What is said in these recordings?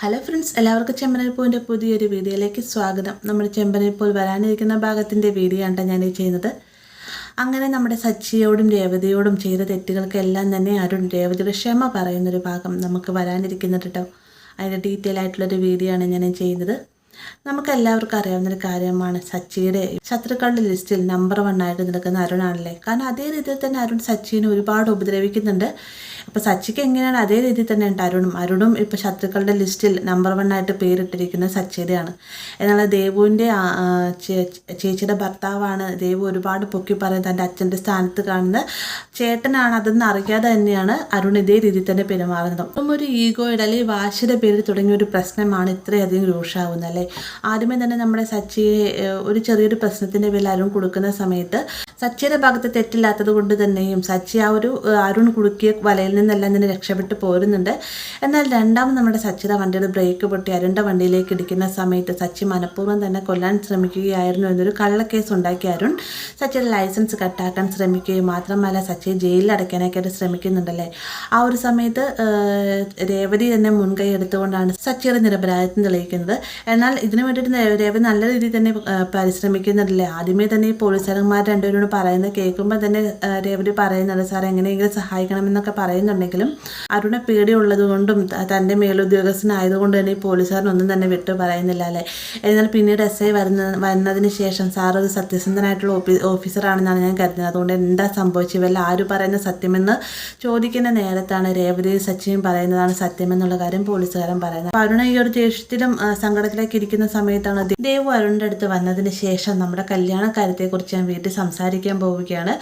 Hello friends, എല്ലാവർക്കും ചെമ്പനരിപ്പൂവിൻ്റെ പുതിയൊരു വീഡിയോയിലേക്ക് സ്വാഗതം. നമ്മുടെ ചെമ്പനരിപ്പൂ വരാനിരിക്കുന്ന ഭാഗത്തിൻ്റെ വീഡിയോ ആണ് ഞാൻ ചെയ്യുന്നത്. അങ്ങനെ നമ്മുടെ സച്ചിയോടും രേവതിയോടും ചെയ്ത തെറ്റുകൾക്കെല്ലാം തന്നെ അരുൺ രേവതിയുടെ ക്ഷമ പറയുന്നൊരു ഭാഗം നമുക്ക് വരാനിരിക്കുന്നുണ്ട് കേട്ടോ. അതിൻ്റെ ഡീറ്റെയിൽ ആയിട്ടുള്ളൊരു വീഡിയോ ആണ് ഞാൻ ചെയ്യുന്നത്. നമുക്കെല്ലാവർക്കും അറിയാവുന്നൊരു കാര്യമാണ് സച്ചിയുടെ ശത്രുക്കളുടെ ലിസ്റ്റിൽ നമ്പർ 1 ആയിട്ട് നിൽക്കുന്ന അരുണാണല്ലേ. കാരണം അതേ രീതിയിൽ തന്നെ അരുൺ സച്ചിനെ ഒരുപാട് ഉപദ്രവിക്കുന്നുണ്ട്. അപ്പോൾ സച്ചിക്ക് എങ്ങനെയാണ് അതേ രീതിയിൽ തന്നെ ഉണ്ട് അരുണും ഇപ്പോൾ ശത്രുക്കളുടെ ലിസ്റ്റിൽ നമ്പർ 1 ആയിട്ട് പേരിട്ടിരിക്കുന്നത് സച്ചിയുടെയാണ്. എന്നാൽ ദേവുവിൻ്റെ ചേച്ചിയുടെ ഭർത്താവാണ് ദേവു ഒരുപാട് പൊക്കി പറയുന്നത് തൻ്റെ അച്ഛൻ്റെ സ്ഥാനത്ത് കാണുന്ന ചേട്ടനാണ്. അതൊന്നും അറിയാതെ തന്നെയാണ് അരുൺ ഇതേ രീതിയിൽ തന്നെ പെരുമാറുന്നത്. അപ്പം ഒരു ഈഗോയുടെ അല്ലെങ്കിൽ വാശിയുടെ പേരിൽ തുടങ്ങിയ ഒരു പ്രശ്നമാണ് ഇത്രയധികം രൂക്ഷമാവുന്നത് അല്ലേ. ആദ്യമേ തന്നെ നമ്മുടെ സച്ചിയെ ഒരു ചെറിയൊരു പ്രശ്നത്തിൻ്റെ പേരിൽ അരുൺ കൊടുക്കുന്ന സമയത്ത് സച്ചിയുടെ ഭാഗത്ത് തെറ്റില്ലാത്തത് കൊണ്ട് തന്നെയും സച്ചി ആ ഒരു അരുൺ കുടുക്കിയ വലയിൽ നിന്നെല്ലാം തന്നെ രക്ഷപ്പെട്ട് പോരുന്നുണ്ട്. എന്നാൽ രണ്ടാമത് നമ്മുടെ സച്ചിയുടെ വണ്ടിയുടെ ബ്രേക്ക് പൊട്ടി അരുണിൻ്റെ വണ്ടിയിലേക്ക് ഇടിക്കുന്ന സമയത്ത് സച്ചി മനഃപൂർവ്വം തന്നെ കൊല്ലാൻ ശ്രമിക്കുകയായിരുന്നു എന്നൊരു കള്ളക്കേസ് ഉണ്ടാക്കി അരുൺ സച്ചിയുടെ ലൈസൻസ് കട്ടാക്കാൻ ശ്രമിക്കുകയും മാത്രമല്ല സച്ചിയെ ജയിലിൽ അടയ്ക്കാനൊക്കെയായിട്ട് ശ്രമിക്കുന്നുണ്ടല്ലേ. ആ ഒരു സമയത്ത് രേവതി തന്നെ മുൻകൈ എടുത്തുകൊണ്ടാണ് സച്ചിയുടെ നിരപരാധിത്വം തെളിയിക്കുന്നത്. എന്നാൽ ഇതിനു വേണ്ടിയിട്ട് രേവതി നല്ല രീതിയിൽ തന്നെ പരിശ്രമിക്കുന്നുണ്ടല്ലേ. ആദ്യമേ തന്നെ ഈ പോലീസുകാരന്മാർ രണ്ടുപേരോട് പറയുന്നത് കേൾക്കുമ്പോൾ തന്നെ രേവതി പറയുന്നുണ്ട്, സാർ എങ്ങനെയെങ്കിലും സഹായിക്കണമെന്നൊക്കെ പറയുന്നുണ്ടെങ്കിലും അരുണെ പേടിയുള്ളത് കൊണ്ടും തൻ്റെ മേലുദ്യോഗസ്ഥനായതുകൊണ്ട് തന്നെ ഈ പോലീസുകാരനൊന്നും തന്നെ വിട്ടു പറയുന്നില്ല അല്ലേ. എന്നാൽ പിന്നീട് SI വന്നതിന് ശേഷം സാർ ഒരു സത്യസന്ധനായിട്ടുള്ള ഓഫീസറാണെന്നാണ് ഞാൻ കരുതുന്നത്. അതുകൊണ്ട് എന്താ സംഭവിച്ചു വല്ല ആര് പറയുന്ന സത്യമെന്ന് ചോദിക്കുന്ന നേരത്താണ് രേവതിയും സച്ചിയും പറയുന്നതാണ് സത്യമെന്നുള്ള കാര്യം പോലീസുകാരൻ പറയുന്നത്. അപ്പോൾ അരുണ ഈ ഒരു ദേഷ്യത്തിലും സങ്കടത്തിലേക്ക് ഇരിക്കുന്ന സമയത്താണ് ദേവു അരുണിൻ്റെ അടുത്ത് വന്നതിന് ശേഷം നമ്മുടെ കല്യാണ കാര്യത്തെക്കുറിച്ച് ഞാൻ വീട്ടിൽ സംസാരിക്കാൻ പോവുകയാണ്.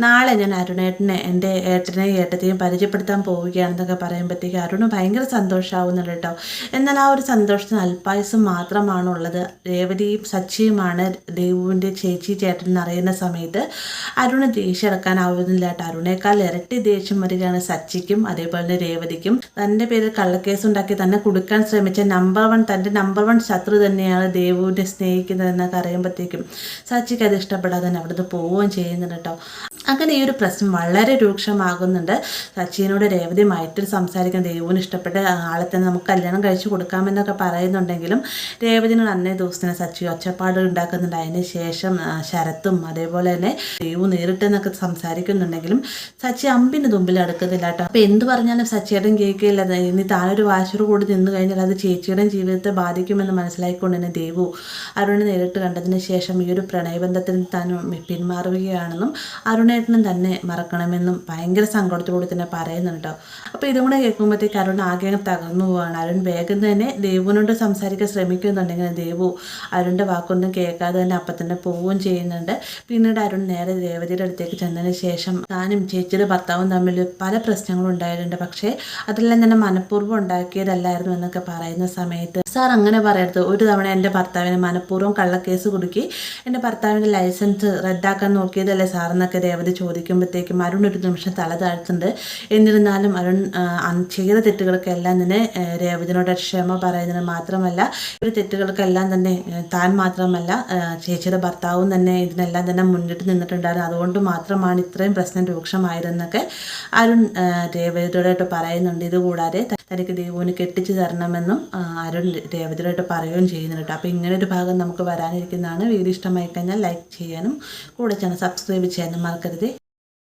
നാളെ ഞാൻ അരുണേട്ടനെ എൻ്റെ ഏട്ടനെയും ഏട്ടത്തെയും പരിചയപ്പെടുത്താൻ പോവുകയാണെന്നൊക്കെ പറയുമ്പോഴത്തേക്ക് അരുണ് ഭയങ്കര സന്തോഷമാവുന്നുണ്ട് കേട്ടോ. എന്നാൽ ആ ഒരു സന്തോഷത്തിന് അല്പായുസം മാത്രമാണുള്ളത്. രേവതിയും സച്ചിയുമാണ് ദേവുവിൻ്റെ ചേച്ചി ചേട്ടൻ എന്നറിയുന്ന സമയത്ത് അരുണ് ദേഷ്യം ഇറക്കാനാവുന്നില്ല കേട്ടോ. അരുണേക്കാൾ ഇരട്ടി ദേഷ്യം വരികയാണ് സച്ചിക്കും അതേപോലെ തന്നെ രേവതിക്കും. തൻ്റെ പേരിൽ കള്ളക്കേസ് ഉണ്ടാക്കി തന്നെ കൊടുക്കാൻ ശ്രമിച്ച തൻ്റെ നമ്പർ 1 ശത്രു തന്നെയാണ് ദേവുവിനെ സ്നേഹിക്കുന്നതെന്നൊക്കെ അറിയുമ്പോഴത്തേക്കും സച്ചിക്ക് അത് ഇഷ്ടപ്പെടാതെ തന്നെ അവിടുന്ന് പോവുകയും ചെയ്യുന്നുണ്ട് കേട്ടോ. അങ്ങനെ ഈ ഒരു പ്രശ്നം വളരെ രൂക്ഷമാകുന്നുണ്ട്. സച്ചിനോട് രേവതി മയത്തിൽ സംസാരിക്കാൻ ദേവുവിന് ഇഷ്ടപ്പെട്ട ആളെ തന്നെ നമുക്ക് കല്യാണം കഴിച്ചു കൊടുക്കാമെന്നൊക്കെ പറയുന്നുണ്ടെങ്കിലും രേവതിനോട് അന്നേ ദിവസത്തിന് സച്ചി ഒച്ചപ്പാട് ഉണ്ടാക്കുന്നുണ്ട്. അതിന് ശേഷം ശരത്തും അതേപോലെ തന്നെ ദേവു നേരിട്ടെന്നൊക്കെ സംസാരിക്കുന്നുണ്ടെങ്കിലും സച്ചി അമ്പിന് തുമ്പിൽ അടുക്കുന്നില്ല കേട്ടോ. അപ്പോൾ എന്ത് പറഞ്ഞാലും സച്ചിയുടെയും കേൾക്കില്ല. ഇനി താനൊരു വാശിയോട് കൂടി നിന്ന് കഴിഞ്ഞാൽ അത് ചേച്ചിയുടെയും ജീവിതത്തെ ബാധിക്കുമെന്ന് മനസ്സിലാക്കിക്കൊണ്ട് തന്നെ ദേവു അരുണിനെ നേരിട്ട് കണ്ടതിന് ശേഷം ഈ ഒരു പ്രണയബന്ധത്തിൽ താൻ പിന്മാറുകയാണെന്നും അരുണേട്ടനും തന്നെ മറക്കണമെന്നും ഭയങ്കര സങ്കടത്തോടെ തന്നെ പറയുന്നുണ്ട് കേട്ടോ. അപ്പോൾ ഇതും കൂടെ കേൾക്കുമ്പോഴത്തേക്ക് അരുൺ ആകെ തകർന്നു പോവുകയാണ്. അരുൺ വേഗം തന്നെ ദേവുവിനോട് സംസാരിക്കാൻ ശ്രമിക്കുന്നുണ്ടെങ്കിൽ ദേവു അരുണിൻ്റെ വാക്കൊന്നും കേൾക്കാതെ തന്നെ അപ്പം തന്നെ പോവുകയും ചെയ്യുന്നുണ്ട്. പിന്നീട് അരുൺ നേരെ രേവതിയുടെ അടുത്തേക്ക് ചെന്നതിന് ശേഷം താനും ചേച്ചിയുടെ ഭർത്താവും തമ്മിൽ പല പ്രശ്നങ്ങളും ഉണ്ടായിട്ടുണ്ട്, പക്ഷേ അതെല്ലാം തന്നെ മനഃപൂർവ്വം ഉണ്ടാക്കിയതല്ലായിരുന്നു എന്നൊക്കെ പറയുന്ന സമയത്ത് സാർ അങ്ങനെ പറയരുത്. ഒരു തവണ എൻ്റെ ഭർത്താവിനെ മനഃപൂർവ്വം കള്ളക്കേസ് കുടുക്കി എൻ്റെ ഭർത്താവിൻ്റെ ലൈസൻസ് റദ്ദാക്കാൻ നോക്കിയതല്ലേ സാറെന്നൊക്കെ രേവതി ചോദിക്കുമ്പോഴത്തേക്കും അരുൺ ഒരു നിമിഷം തല താഴ്ത്തുന്നുണ്ട്. എന്നിരുന്നാലും അരുൺ ചെയ്ത തെറ്റുകൾക്കെല്ലാം തന്നെ രേവതിനോട് ക്ഷമ പറയുന്നത് മാത്രമല്ല ഒരു തെറ്റുകൾക്കെല്ലാം തന്നെ താൻ മാത്രമല്ല ചേച്ചിയുടെ ഭർത്താവും തന്നെ ഇതിനെല്ലാം തന്നെ മുന്നിട്ട് നിന്നിട്ടുണ്ടായിരുന്നു. അതുകൊണ്ട് മാത്രമാണ് ഇത്രയും പ്രശ്നം രൂക്ഷമായതെന്നൊക്കെ അരുൺ രേവതിയോടായിട്ട് പറയുന്നുണ്ട്. ഇതുകൂടാതെ തനിക്ക് ദേവുവിന് കെട്ടിച്ചു തരണമെന്നും അരുൺ രേവതിയോടായിട്ട് പറയുകയും ചെയ്യുന്നുണ്ട്. അപ്പോൾ ഇങ്ങനെ ഒരു ഭാഗം നമുക്ക് വരാനിരിക്കുന്നതാണ്. വീഡിയോ ഇഷ്ടമായി കഴിഞ്ഞാൽ ലൈക്ക് ചെയ്യാനും കൂടെ ചാനൽ സബ്സ്ക്രൈബ് ചെയ്യാനും മറക്കരുത്.